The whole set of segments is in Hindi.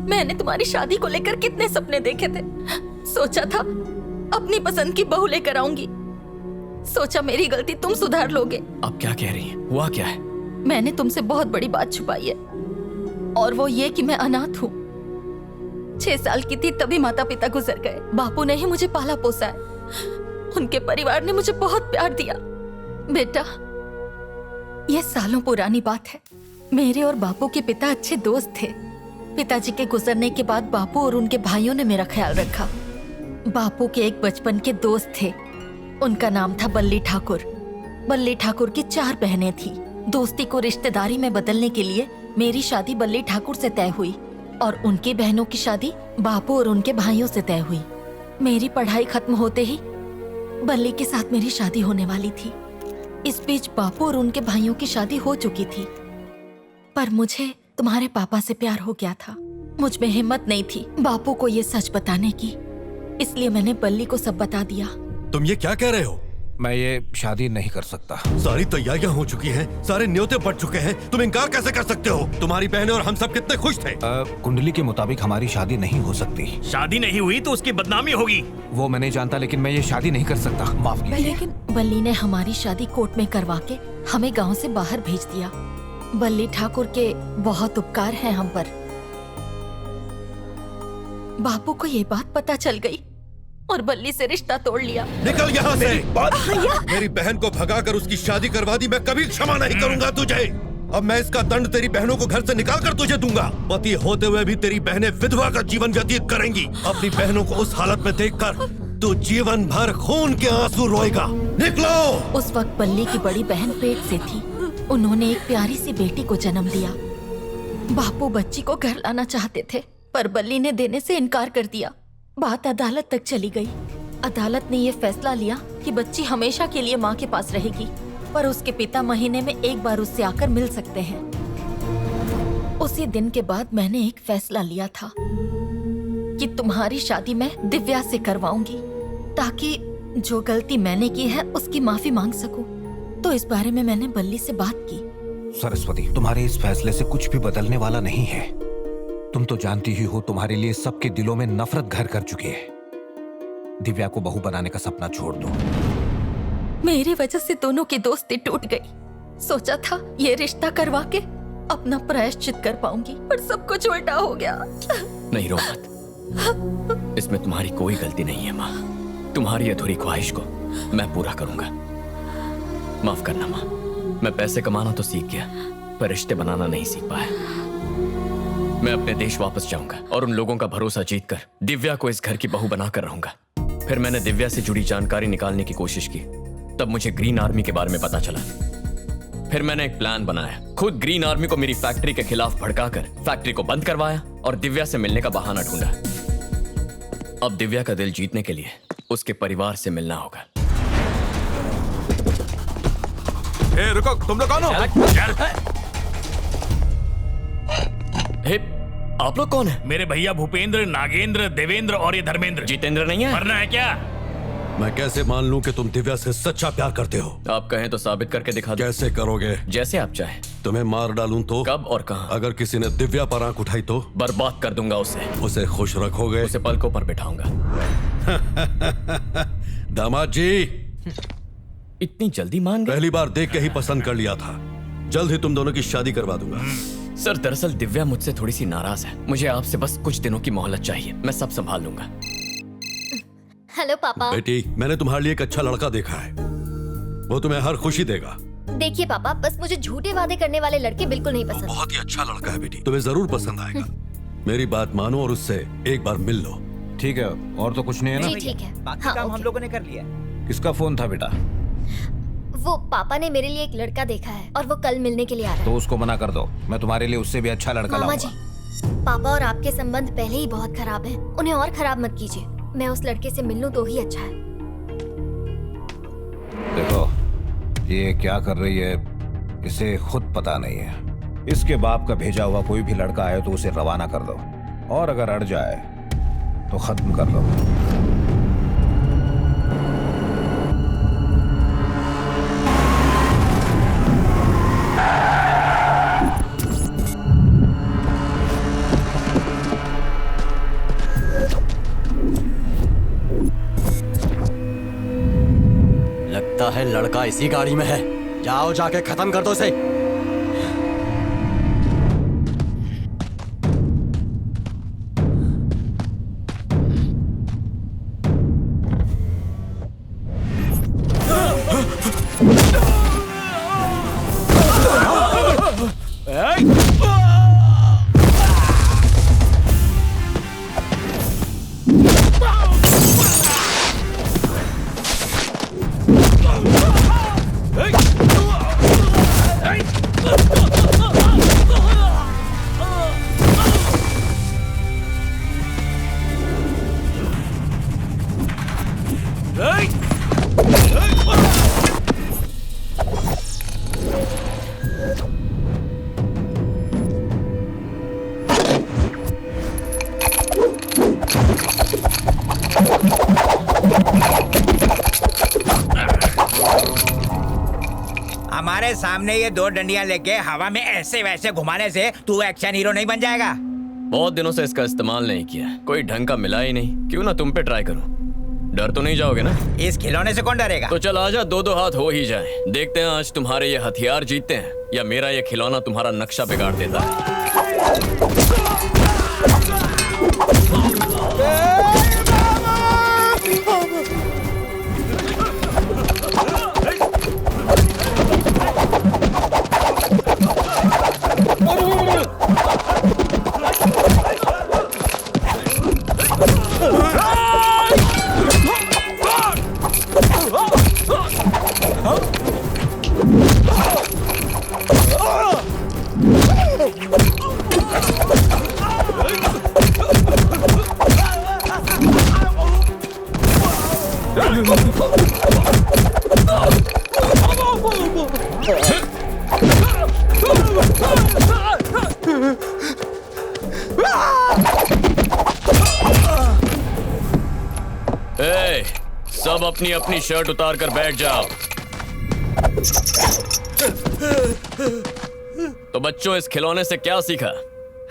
मैंने तुम्हारी शादी को लेकर कितने सपने देखे थे। सोचा था अपनी पसंद की बहू लेकर आऊंगी। सोचा मेरी गलती तुम सुधार लोगे। अब क्या कह रही हैं? हुआ क्या है? मैंने तुमसे बहुत बड़ी बात छुपाई है, और वो ये कि मैं अनाथ हूँ। 6 साल की थी तभी माता पिता गुजर गए। बापू ने ही मुझे पाला पोसा है। उनके परिवार ने मुझे बहुत प्यार दिया। बेटा, ये सालों पुरानी बात है। मेरे और बापू के पिता अच्छे दोस्त थे। पिताजी के गुजरने के बाद बापू और उनके भाइयों ने मेरा ख्याल रखा। बापू के एक बचपन के दोस्त थे, उनका नाम था बल्ली ठाकुर। बल्ली ठाकुर की 4 बहनें थी। दोस्ती को रिश्तेदारी में बदलने के लिए मेरी शादी बल्ली ठाकुर से तय हुई और उनकी बहनों की शादी बापू और उनके भाइयों से तय हुई। मेरी पढ़ाई खत्म होते ही बल्ली के साथ मेरी शादी होने वाली थी। इस बीच बापू और उनके भाइयों की शादी हो चुकी थी, पर मुझे तुम्हारे पापा से प्यार हो गया था। मुझ में हिम्मत नहीं थी बापू को ये सच बताने की, इसलिए मैंने बल्ली को सब बता दिया। तुम ये क्या कह रहे हो? मैं ये शादी नहीं कर सकता। सारी तैयारियां हो चुकी हैं, सारे न्योते पड़ चुके हैं, तुम इनकार कैसे कर सकते हो? तुम्हारी बहनें और हम सब कितने खुश थे। कुंडली के मुताबिक हमारी शादी नहीं हो सकती। शादी नहीं हुई तो उसकी बदनामी होगी। वो मैं नहीं जानता, लेकिन मैं ये शादी नहीं कर सकता। माफ कीजिए। लेकिन बल्ली ने हमारी शादी कोर्ट में करवा के हमें गांव से बाहर भेज दिया। बल्ली ठाकुर के बहुत उपकार हैं हम पर। बापू को ये बात पता चल गई और बल्ली से रिश्ता तोड़ लिया। निकल यहाँ से। मेरी बहन को भगाकर उसकी शादी करवा दी, मैं कभी क्षमा नहीं करूंगा तुझे। अब मैं इसका दंड तेरी बहनों को घर से निकाल कर तुझे दूंगा। पति होते हुए भी तेरी बहनें विधवा का जीवन व्यतीत करेंगी। अपनी बहनों को उस हालत में देखकर तू जीवन भर खून के आंसू रोएगा। निकलो। उस वक्त बल्ली की बड़ी बहन पेट से थी। उन्होंने एक प्यारी सी बेटी को जन्म दिया। बापू बच्ची को घर लाना चाहते थे, पर बल्ली ने देने से इनकार कर दिया। बात अदालत तक चली गई। अदालत ने ये फैसला लिया कि बच्ची हमेशा के लिए माँ के पास रहेगी, पर उसके पिता महीने में एक बार उससे आकर मिल सकते हैं। उसी दिन के बाद मैंने एक फैसला लिया था कि तुम्हारी शादी मैं दिव्या से करवाऊंगी, ताकि जो गलती मैंने की है उसकी माफी मांग सकूं। तो इस बारे में मैंने बल्ली से बात की। सरस्वती, तुम्हारे इस फैसले से कुछ भी बदलने वाला नहीं है। तुम तो जानती ही हो, तुम्हारे लिए सबके दिलों में नफरत घर कर चुकी है। दिव्या को बहू बनाने का सपना छोड़ दो। मेरी वजह से दोनों की दोस्ती टूट गई। सोचा था ये रिश्ता करवा के अपना प्रायश्चित कर पाऊंगी, पर सब कुछ उल्टा हो गया। नहीं रो मत, इसमें तुम्हारी कोई गलती नहीं है माँ। तुम्हारी अधूरी ख्वाहिश को मैं पूरा करूंगा। माफ करना माँ, मैं पैसे कमाना तो सीख गया, पर रिश्ते बनाना नहीं सीख पाया। मैं अपने देश वापस जाऊंगा और उन लोगों का भरोसा जीतकर दिव्या को इस घर की बहू बनाकर रहूंगा। फिर मैंने दिव्या से जुड़ी जानकारी निकालने की कोशिश की, तब मुझे ग्रीन आर्मी के बारे में पता चला। फिर मैंने एक प्लान बनाया, खुद ग्रीन आर्मी को मेरी फैक्ट्री के खिलाफ भड़काकर फैक्ट्री को बंद करवाया और दिव्या से मिलने का बहाना ढूंढा। अब दिव्या का दिल जीतने के लिए उसके परिवार से मिलना होगा। ए, रुको, तुम लोग कौन हो? हे, आप लोग कौन है? मेरे भैया भूपेंद्र, नागेंद्र, देवेंद्र और ये धर्मेंद्र। जितेंद्र नहीं है? मरना है क्या? मैं कैसे मान लूं कि तुम दिव्या से सच्चा प्यार करते हो? आप कहें तो साबित करके दिखा दो। कैसे करोगे? जैसे आप चाहें। तुम्हें मार डालूं तो? कब और कहां? अगर किसी ने दिव्या पर आंख उठाई तो? बर्बाद कर दूंगा उसे। उसे खुश रखोगे? उसे पलकों पर बिठाऊंगा। दामाद जी, इतनी जल्दी मान गए? पहली बार देख के ही पसंद कर लिया था। जल्द ही तुम दोनों की शादी करवा दूंगा। सर, दरअसल दिव्या मुझसे थोड़ी सी नाराज है। मुझे आपसे बस कुछ दिनों की मोहलत चाहिए, मैं सब संभाल लूंगा। हेलो पापा। बेटी, मैंने तुम्हारे लिए एक अच्छा लड़का देखा है, वो तुम्हें हर खुशी देगा। देखिए पापा, बस मुझे झूठे वादे करने वाले लड़के बिल्कुल नहीं पसंद। बहुत ही अच्छा लड़का है बेटी, तुम्हें जरूर पसंद आएगा। मेरी बात मानो और उससे एक बार मिल लो। ठीक है, और तो कुछ नहीं है ना? जी ठीक है। बाकी काम हम लोगों ने कर लिया। किसका फोन था बेटा? वो पापा ने मेरे लिए एक लड़का देखा है और वो कल मिलने के लिए आ रहा है। तो उसको मना कर दो, मैं तुम्हारे लिए उससे भी अच्छा लड़का मामा लाऊंगा। जी, पापा और आपके संबंध पहले ही बहुत खराब हैं, उन्हें और खराब मत कीजिए। मैं उस लड़के से मिल लूं तो ही अच्छा है। देखो, ये क्या कर रही है इसे खुद पता नहीं है। इसके बाप का भेजा हुआ कोई भी लड़का आए तो उसे रवाना कर दो, और अगर अड़ जाए तो खत्म कर लो। लगता है लड़का इसी गाड़ी में है। जाओ जाके खत्म कर दो इसे। हमारे सामने ये दो डंडियां लेके हवा में ऐसे वैसे घुमाने से तू एक्शन हीरो नहीं बन जाएगा। बहुत दिनों से इसका इस्तेमाल नहीं किया, कोई ढंग का मिला ही नहीं। क्यों ना तुम पे ट्राई करूं। डर तो नहीं जाओगे ना? इस खिलौने से कौन डरेगा? तो चल आजा, दो दो हाथ हो ही जाए। देखते हैं आज तुम्हारे ये हथियार जीतते हैं या मेरा ये खिलौना तुम्हारा नक्शा बिगाड़ देता है। सब अपनी अपनी शर्ट उतार कर बैठ जाओ। तो बच्चों, इस खिलौने से क्या सीखा?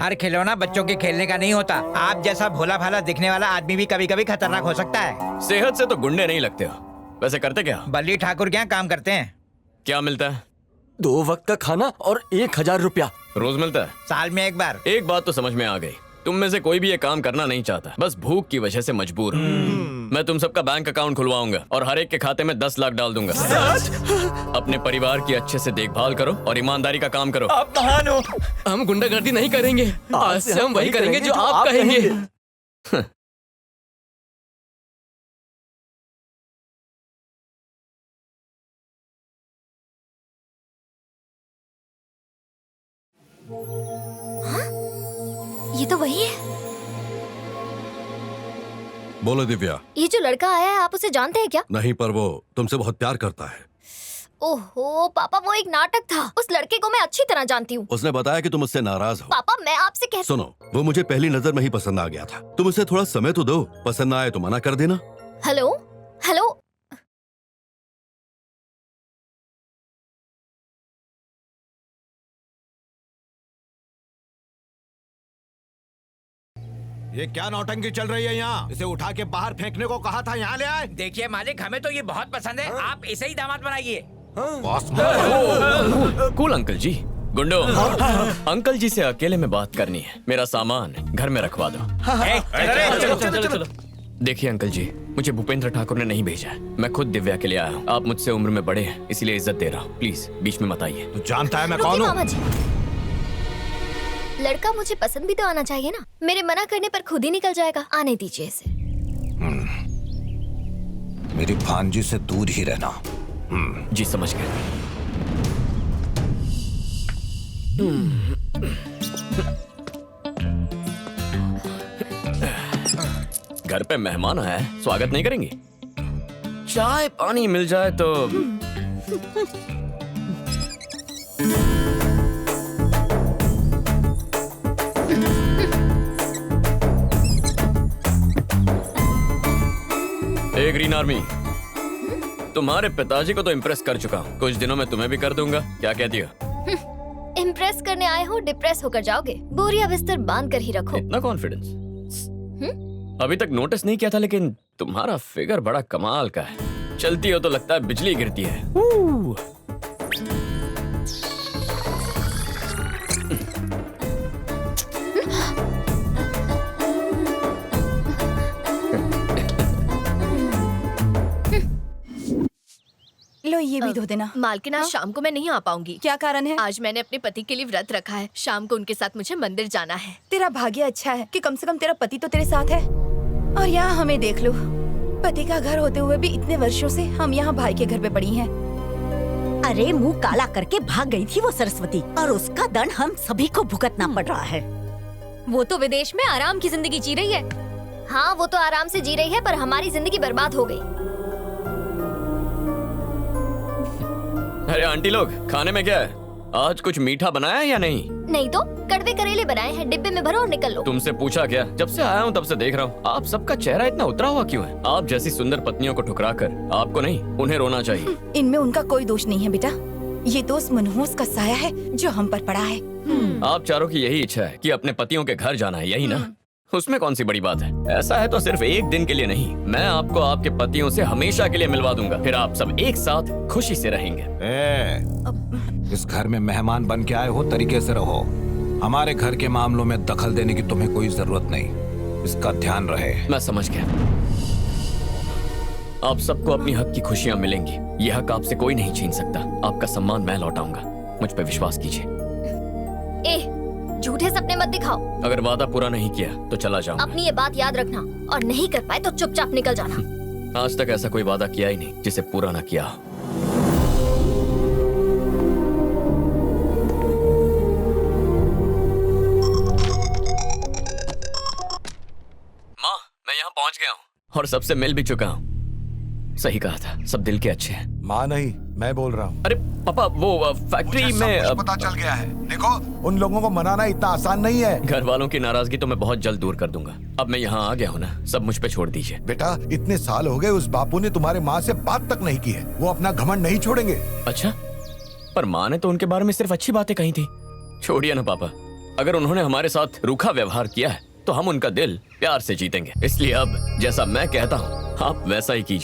हर खिलौना बच्चों के खेलने का नहीं होता। आप जैसा भोला भाला दिखने वाला आदमी भी कभी कभी खतरनाक हो सकता है। सेहत से तो गुंडे नहीं लगते हो। वैसे करते क्या? बल्ली ठाकुर क्या काम करते हैं? क्या मिलता है? 2 वक्त का खाना और 1000 रुपया रोज मिलता है? साल में एक बार। एक बात तो समझ में आ गई, तुम में से कोई भी ये काम करना नहीं चाहता, बस भूख की वजह से मजबूर हो। मैं तुम सबका बैंक अकाउंट खुलवाऊंगा और हर एक के खाते में 10 लाख डाल दूंगा। अपने परिवार की अच्छे से देखभाल करो और ईमानदारी का काम करो। आप महान हो। हम गुंडागर्दी नहीं करेंगे, आज से हम वही करेंगे जो आप कहेंगे। ये तो वही है। बोलो दिव्या। ये जो लड़का आया है, आप उसे जानते हैं क्या? नहीं, पर वो तुमसे बहुत प्यार करता है। ओहो पापा, वो एक नाटक था। उस लड़के को मैं अच्छी तरह जानती हूँ। उसने बताया कि तुम उससे नाराज हो। पापा मैं आपसे कह सुनो, वो मुझे पहली नजर में ही पसंद आ गया था। तुम उसे थोड़ा समय तो दो, पसंद ना आए तो मना कर देना। हेलो हेलो, ये क्या नौटंकी चल रही है यहाँ? इसे उठा के बाहर फेंकने को कहा था, यहाँ ले आए। देखिए मालिक, हमें तो ये बहुत पसंद है। आप इसे ही दामाद बनाइए। बॉस कूल अंकल जी। गुंडो, अंकल जी से अकेले में बात करनी है। मेरा सामान घर में रखवा दो। चलो। देखिए अंकल जी, मुझे भूपेंद्र ठाकुर ने नहीं भेजा है। मैं खुद दिव्या के लिए आया हूँ। आप मुझसे उम्र में बड़े हैं, इसलिए इज्जत दे रहा हूँ। प्लीज बीच में मत आइए। तू जानता है मैं रुकिए कौन हूँ? मामा जी। लड़का मुझे पसंद भी तो आना चाहिए ना। मेरे मना करने पर खुद ही निकल जाएगा। आने दीजिए इसे। मेरी भांजी से दूर ही रहना। जी समझ गए। घर पे मेहमान आया है, स्वागत नहीं करेंगे? चाय पानी मिल जाए तो। ग्रीन आर्मी, तुम्हारे पिताजी को तो इम्प्रेस कर चुका हूँ, कुछ दिनों में तुम्हें भी कर दूंगा। क्या कहती हो? इम्प्रेस करने आए हो, डिप्रेस होकर जाओगे। बोरिया बिस्तर बांध कर ही रखो। इतना कॉन्फिडेंस? अभी तक नोटिस नहीं किया था, लेकिन तुम्हारा फिगर बड़ा कमाल का है। चलती हो तो लगता है बिजली गिरती है। लो ये भी धो देना। मालकिन आज शाम को मैं नहीं आ पाऊंगी। क्या कारण है? आज मैंने अपने पति के लिए व्रत रखा है। शाम को उनके साथ मुझे मंदिर जाना है। तेरा भाग्य अच्छा है कि कम से कम तेरा पति तो तेरे साथ है। और यहाँ हमें देख लो, पति का घर होते हुए भी इतने वर्षों से हम यहाँ भाई के घर पे पड़ी हैं। अरे मुंह काला करके भाग गई थी वो सरस्वती, और उसका दंड हम सभी को भुगतना पड़ रहा है। वो तो विदेश में आराम की जिंदगी जी रही है। हाँ, वो तो आराम से जी रही है, पर हमारी जिंदगी बर्बाद हो गई। अरे आंटी लोग, खाने में क्या है? आज कुछ मीठा बनाया है या नहीं? नहीं तो कड़वे करेले बनाए हैं, डिब्बे में भरो और निकल लो। तुमसे पूछा क्या? जब से आया हूँ तब से देख रहा हूँ, आप सबका चेहरा इतना उतरा हुआ क्यों है? आप जैसी सुंदर पत्नियों को ठुकरा कर आपको नहीं, उन्हें रोना चाहिए। इनमें उनका कोई दोष नहीं है बेटा, ये तो उस मनहूस का साया है जो हम पर पड़ा है। आप चारों की यही इच्छा है कि अपने पतियों के घर जाना है, यही ना? उसमें कौन सी बड़ी बात है? ऐसा है तो सिर्फ एक दिन के लिए नहीं, मैं आपको आपके पतियों से हमेशा के लिए मिलवा दूंगा। फिर आप सब एक साथ खुशी से रहेंगे। इस घर में मेहमान बन के आए हो, तरीके से रहो। हमारे घर के मामलों में दखल देने की तुम्हें कोई जरूरत नहीं, इसका ध्यान रहे। मैं समझ गया। आप सबको अपनी हक की खुशियां मिलेंगी, यह हक आपसे कोई नहीं छीन सकता। आपका सम्मान मैं लौटाऊंगा, मुझ पर विश्वास कीजिए। झूठे सपने मत दिखाओ। अगर वादा पूरा नहीं किया तो चला जाऊंगा। अपनी ये बात याद रखना, और नहीं कर पाए तो चुपचाप निकल जाना। आज तक ऐसा कोई वादा किया ही नहीं जिसे पूरा ना किया। माँ, मैं यहाँ पहुँच गया हूँ और सबसे मिल भी चुका हूँ। सही कहा था, सब दिल के अच्छे हैं। माँ नहीं, मैं बोल रहा हूँ। अरे पापा, वो फैक्ट्री में पता चल गया है। देखो, उन लोगों को मनाना इतना आसान नहीं है। घर वालों की नाराजगी तो मैं बहुत जल्द दूर कर दूंगा। अब मैं यहाँ आ गया हूँ ना, सब मुझ पे छोड़ दीजिए। बेटा, इतने साल हो गए, उस बापू ने तुम्हारे माँ से बात तक नहीं की है। वो अपना घमंड नहीं छोड़ेंगे। अच्छा, पर माँ ने तो उनके बारे में सिर्फ अच्छी बातें कही थी। छोड़िए ना पापा, अगर उन्होंने हमारे साथ रूखा व्यवहार किया है तो हम उनका दिल प्यार से जीतेंगे। इसलिए अब जैसा मैं कहता हूँ आप वैसा ही कीजिए।